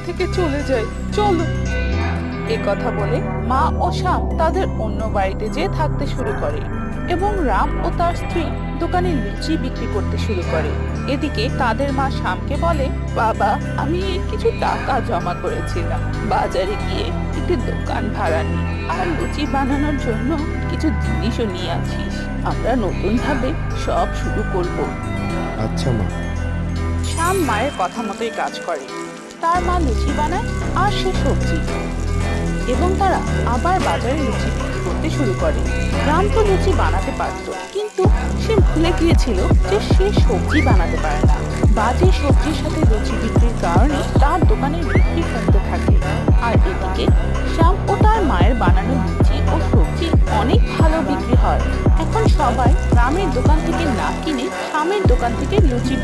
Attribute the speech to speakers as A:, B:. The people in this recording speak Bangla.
A: থেকে চলে যাই, চলো। এ কথা বলে মা ও শ্যাম তাদের অন্য বাড়িতে যেয়ে থাকতে শুরু করে এবং রাম ও তার স্ত্রী দোকানে লুচি বিক্রি করতে শুরু করে। এদিকে তাদের মা শ্যামকে বলে, বাবা, আমি কিছু টাকা জমা করেছিলাম, বাজারে গিয়ে একটি দোকান ভাড়া নিই আর লুচি বানানোর জন্য কিছু জিনিসও নিয়ে আছিস। আমরা নতুন ভাবে সব শুরু করব।
B: আচ্ছা মা।
A: শ্যাম মায়ের কথা মতোই কাজ করে। তার মা লুচি বানায় আর সে সবজি, এবং তারা আবার বাজারে লুচি বিক্রি করতে শুরু করে। রাম তো লুচি বানাতে পারত, কিন্তু সে ভুলে গিয়েছিল যে সে সবজি বানাতে পারে না। বাজে সবজির সাথে লুচি বিক্রির কারণে তার দোকানের বিক্রি কমতে থাকে। আর এদিকে শ্যাম ও তার মায়ের বানানো লুচি ও সবজি অনেক ভালো বিক্রি হয়। এখন সবাই রামের দোকান থেকে না কিনে শ্যামের দোকান থেকে লুচি